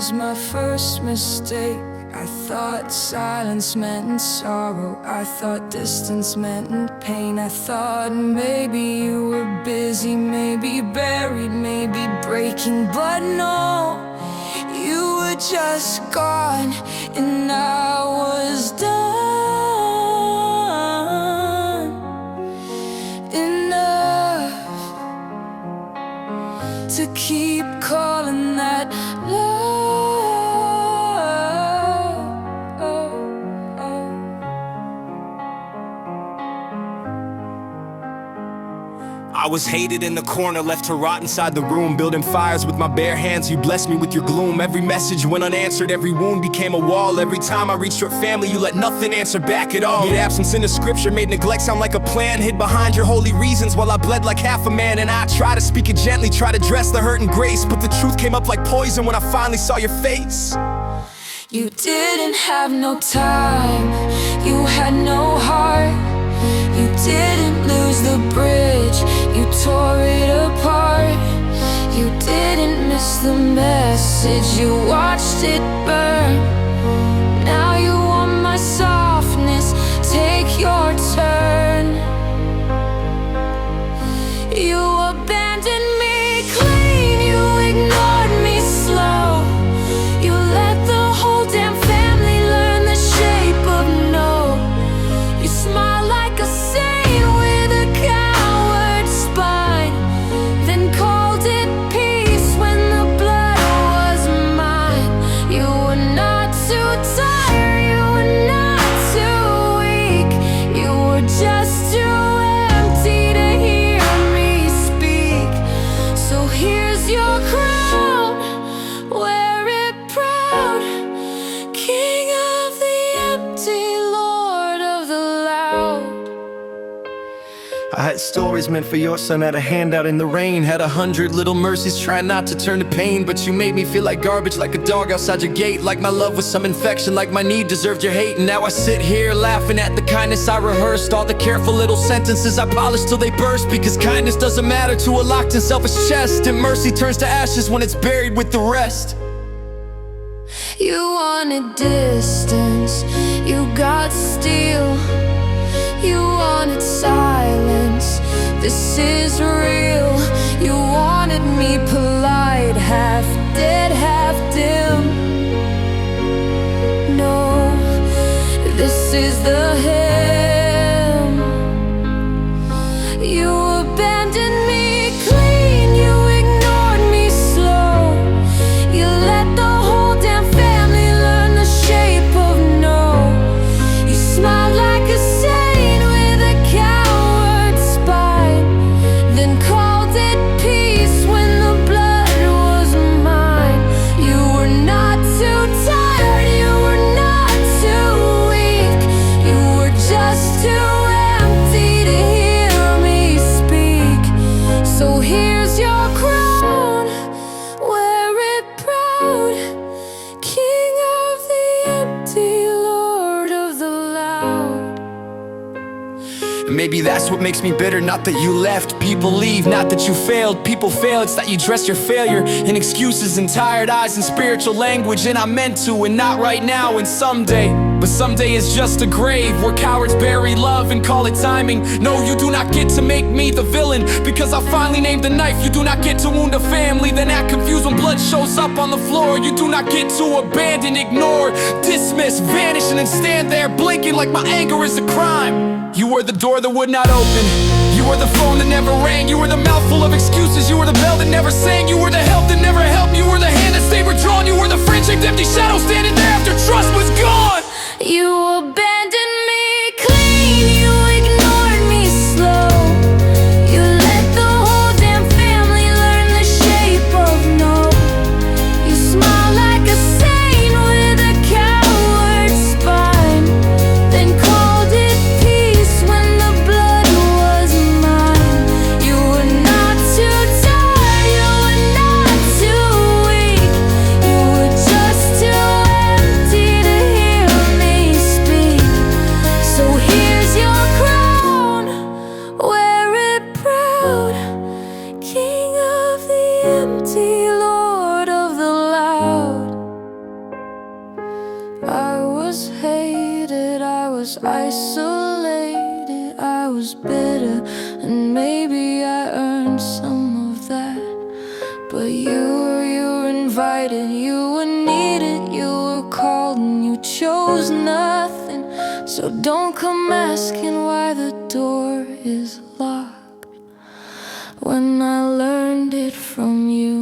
was my first mistake. I thought silence meant sorrow. I thought distance meant pain. I thought maybe you were busy, maybe buried, maybe breaking. But no, you were just gone, and I was done. Enough to keep calling that love. I was hated in the corner, left to rot inside the room, building fires with my bare hands. You blessed me with your gloom. Every message went unanswered, every wound became a wall. Every time I reached your family, you let nothing answer back at all. Your absence in the scripture made neglect sound like a plan, hid behind your holy reasons while I bled like half a man. And I tried to speak it gently, try to dress the hurt in grace, but the truth came up like poison when I finally saw your face. You didn't have no time, you had no heart. You didn't lose the bridge, you tore it apart. You didn't miss the message, you watched it burn. Now you want my softness, take your turn. You abandoned me clean, you ignored me slow. You let the whole damn family learn the shape of no. You smile like a saint with a coward spine, then called it peace when the blood was mine. You were not too tired, you were not too weak. You were just too empty to hear me speak. So here's your crown, wear it proud, King of the empty, Lord of the loud. I had stories meant for your son, had a hand out in the rain, had 100 little mercies trying not to turn to pain. But you made me feel like garbage, like a dog outside your gate, like my love was some infection, like my need deserved your hate. And now I sit here laughing at the kindness I rehearsed, all the careful little sentences I polished till they burst. Because kindness doesn't matter to a locked and selfish chest, and mercy turns to ashes when it's buried with the rest. You wanted distance, you got steel. You wanted silence, this is real. You wanted me polite, half dead, half dim. No, this is the hymn. You abandoned me clean, you ignored me slow. You let the whole damn family learn the shape of no. You smiled like a saint with a coward spine, then called it peace when the blood was mine. You were not too tired, you were not too weak. You were just too empty to hear me speak. So here's your crown, wear it proud, King of the empty, Lord of the loud. And maybe that's what makes me bitter, not that you left. People leave, not that you failed. People fail, it's that you dress your failure in excuses and tired eyes and spiritual language. And I meant to, and not right now and someday. But someday is just a grave where cowards bury love and call it timing. No, you do not get to make me the villain, because I finally named the knife. You do not get to wound a family, then act confused when blood shows up on the floor. You do not get to abandon, ignore, dismiss, vanish, and then stand there blinking like my anger is a crime. You were the door that would not open, you were the phone that never rang, you were the mouthful of excuses, you were the bell that never sang, you were the help that never helped, you were the hand that stayed withdrawn, you were the friend-shaped empty shadow standing there after trust was gone. You abandoned me clean, you ignored me slow. You let the whole damn family learn the shape of no. You smile like a saint with a coward spine, then called it peace when the blood was mine. You were not too tired, you were was bitter, and maybe I earned some of that. But you were invited, you were needed, you were called, and you chose nothing. So don't come asking why the door is locked, when I learned it from you.